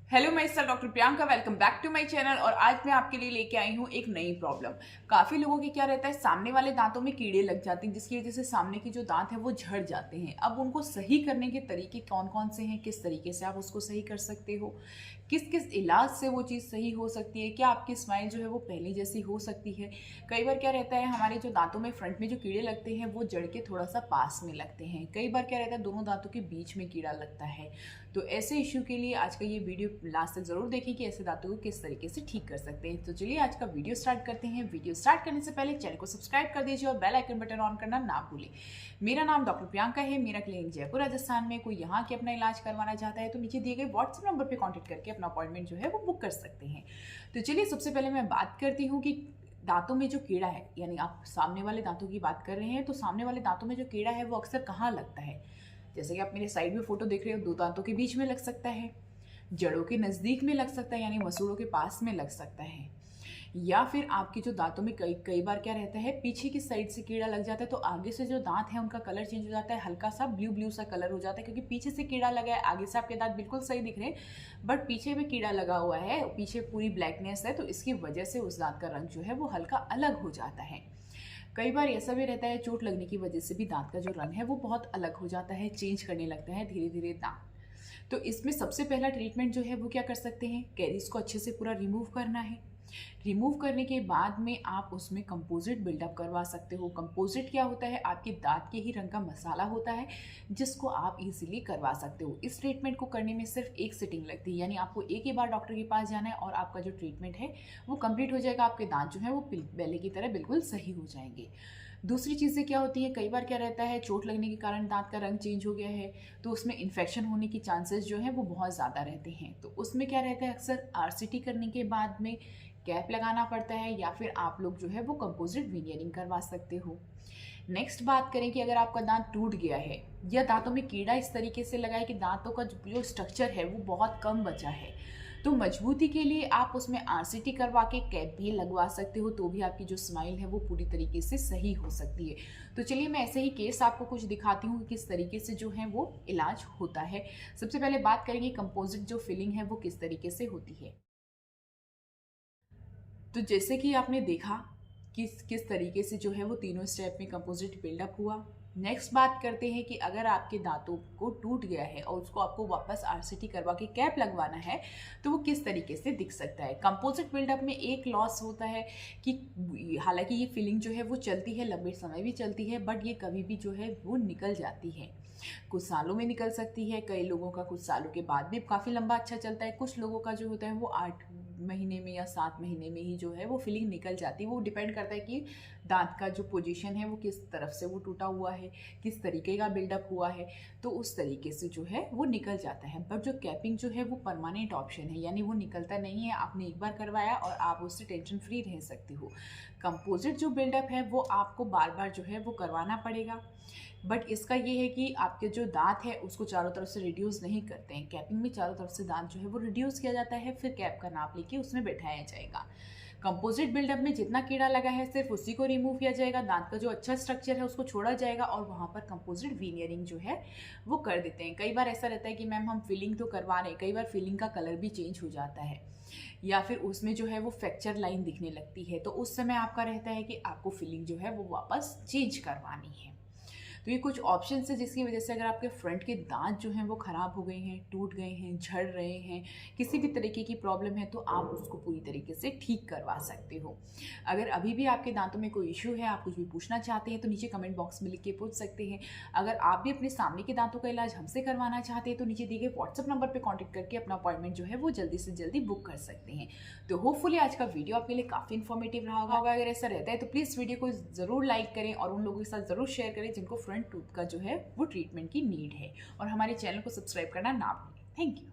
Hello मैं doctor Priyanka, welcome back to my channel. और आज मैं आपके लिए लेके आई हूँ एक नई प्रॉब्लम। काफ़ी लोगों के क्या रहता है, सामने वाले दांतों में कीड़े लग जाते हैं, जिसकी वजह से सामने के जो दांत है वो झड़ जाते हैं। अब उनको सही करने के तरीके कौन कौन से हैं, किस तरीके से आप उसको सही कर सकते हो, किस किस इलाज से वो चीज़ सही हो सकती है, क्या आपकी स्माइल जो है वो पहले जैसी हो सकती है। कई बार क्या रहता है, हमारे जो दांतों में फ्रंट में जो कीड़े लगते हैं वो जड़ के थोड़ा सा पास में लगते हैं। कई बार क्या रहता है, दोनों दांतों के बीच में कीड़ा लगता है। तो ऐसे इश्यू के लिए आज का ये वीडियो लास्ट तक जरूर देखें कि ऐसे दांतों को किस तरीके से ठीक कर सकते हैं। तो चलिए आज का वीडियो स्टार्ट करते हैं। वीडियो स्टार्ट करने से पहले चैनल को सब्सक्राइब कर दीजिए और बेल आइकन बटन ऑन करना ना भूलें। मेरा नाम डॉक्टर प्रियंका है, मेरा क्लिनिक जयपुर राजस्थान में। कोई यहाँ के अपना इलाज करवाना चाहता है तो नीचे दिए गए व्हाट्सएप नंबर पर कॉन्टैक्ट करके अपना अपॉइंटमेंट जो है वो बुक कर सकते हैं। तो चलिए सबसे पहले मैं बात करती हूँ कि दांतों में जो कीड़ा है, यानी आप सामने वाले दांतों की बात कर रहे हैं, तो सामने वाले दांतों में जो कीड़ा है वो अक्सर कहाँ लगता है। जैसे कि आप मेरे साइड में फोटो देख रहे हो, दो दांतों के बीच में लग सकता है, जड़ों के नज़दीक में लग सकता है यानी मसूड़ों के पास में लग सकता है, या फिर आपके जो दांतों में कई कई बार क्या रहता है, पीछे की साइड से कीड़ा लग जाता है तो आगे से जो दांत है उनका कलर चेंज हो जाता है, हल्का सा ब्लू ब्लू सा कलर हो जाता है, क्योंकि पीछे से कीड़ा लगा है। आगे से आपके दांत बिल्कुल सही दिख रहे हैं बट पीछे में कीड़ा लगा हुआ है, पीछे पूरी ब्लैकनेस है, तो इसकी वजह से उस दांत का रंग जो है वो हल्का अलग हो जाता है। कई बार ऐसा भी रहता है, चोट लगने की वजह से भी दांत का जो रंग है वो बहुत अलग हो जाता है, चेंज करने लगता है धीरे धीरे दांत। तो इसमें सबसे पहला ट्रीटमेंट जो है वो क्या कर सकते हैं, कैरीज को अच्छे से पूरा रिमूव करना है। रिमूव करने के बाद में आप उसमें कंपोजिट बिल्डअप करवा सकते हो। कंपोजिट क्या होता है, आपके दांत के ही रंग का मसाला होता है जिसको आप इजीली करवा सकते हो। इस ट्रीटमेंट को करने में सिर्फ एक सिटिंग लगती है, यानी आपको एक ही बार डॉक्टर के पास जाना है और आपका जो ट्रीटमेंट है वो कंप्लीट हो जाएगा। आपके दांत जो है वो पहले की तरह बिल्कुल सही हो जाएंगे। दूसरी चीज़ें क्या होती है, कई बार क्या रहता है, चोट लगने के कारण दांत का रंग चेंज हो गया है तो उसमें इन्फेक्शन होने की चांसेस जो है वो बहुत ज़्यादा रहते हैं। तो उसमें क्या रहता है, अक्सर आरसीटी करने के बाद में कैप लगाना पड़ता है, या फिर आप लोग जो है वो कंपोजिट विनियरिंग करवा सकते हो। नेक्स्ट बात करें कि अगर आपका दांत टूट गया है या दांतों में कीड़ा इस तरीके से लगा है कि दांतों का जो स्ट्रक्चर है वो बहुत कम बचा है, तो मजबूती के लिए आप उसमें आरसीटी करवा के कैप भी लगवा सकते हो, तो भी आपकी जो स्माइल है वो पूरी तरीके से सही हो सकती है। तो चलिए मैं ऐसे ही केस आपको कुछ दिखाती हूँ किस तरीके से जो है वो इलाज होता है। सबसे पहले बात करेंगे कंपोजिट जो फिलिंग है वो किस तरीके से होती है। तो जैसे कि आपने देखा किस तरीके से जो है वो तीनों स्टेप में कंपोजिट बिल्डअप हुआ। नेक्स्ट बात करते हैं कि अगर आपके दांतों को टूट गया है और उसको आपको वापस आरसीटी करवा के कैप लगवाना है तो वो किस तरीके से दिख सकता है। कंपोजिट बिल्डअप में एक लॉस होता है कि हालांकि ये फिलिंग जो है वो चलती है, लंबे समय भी चलती है, बट ये कभी भी जो है वो निकल जाती है। कुछ सालों में निकल सकती है, कई लोगों का कुछ सालों के बाद भी काफ़ी लंबा अच्छा चलता है, कुछ लोगों का जो होता है वो 8 महीने में या 7 महीने में ही जो है वो फिलिंग निकल जाती है। वो डिपेंड करता है कि दांत का जो पोजीशन है वो किस तरफ से वो टूटा हुआ है, किस तरीके का बिल्डअप हुआ है, तो उस तरीके से जो है वो निकल जाता है। बट जो कैपिंग जो है वो परमानेंट ऑप्शन है, यानी वो निकलता नहीं है। आपने एक बार करवाया और आप उससे टेंशन फ्री रह सकते हो। कंपोजिट जो बिल्डअप है वो आपको बार बार जो है वो करवाना पड़ेगा, बट इसका ये है कि आपके जो दांत है उसको चारों तरफ से रिड्यूस नहीं करते हैं। कैपिंग में चारों तरफ से दांत जो है वो रिड्यूस किया जाता है, फिर कैप का नाप लेके उसमें बैठाया जाएगा। कंपोजिट बिल्डअप में जितना कीड़ा लगा है सिर्फ उसी को रिमूव किया जाएगा, दांत का जो अच्छा स्ट्रक्चर है उसको छोड़ा जाएगा और वहाँ पर कंपोजिट विनियरिंग जो है वो कर देते हैं। कई बार ऐसा रहता है कि मैम हम फिलिंग तो करवा रहे हैं, कई बार फिलिंग का कलर भी चेंज हो जाता है या फिर उसमें जो है वो फ्रैक्चर लाइन दिखने लगती है, तो उस समय आपका रहता है कि आपको फिलिंग जो है वो वापस चेंज करवानी है। तो ये कुछ ऑप्शन है जिसकी वजह से अगर आपके फ्रंट के दांत जो हैं वो ख़राब हो गए हैं, टूट गए हैं, झड़ रहे हैं, किसी भी तरीके की प्रॉब्लम है तो आप उसको पूरी तरीके से ठीक करवा सकते हो। अगर अभी भी आपके दांतों में कोई इशू है, आप कुछ भी पूछना चाहते हैं तो नीचे कमेंट बॉक्स में लिख के पूछ सकते हैं। अगर आप भी अपने सामने के दांतों का इलाज हमसे करवाना चाहते हैं तो नीचे दिए गए व्हाट्सएप नंबर पर कॉन्टैक्ट करके अपना अपॉइंटमेंट जो है वो जल्दी से जल्दी बुक कर सकते हैं। तो होपफुली आज का वीडियो आपके लिए काफ़ी इन्फॉर्मेटिव रहा होगा। अगर ऐसा रहता है तो प्लीज़ वीडियो को ज़रूर लाइक करें और उन लोगों के साथ ज़रूर शेयर करें जिनको फ्रंट टूथ का जो है वो ट्रीटमेंट की नीड है, और हमारे चैनल को सब्सक्राइब करना ना भूलें। Thank you.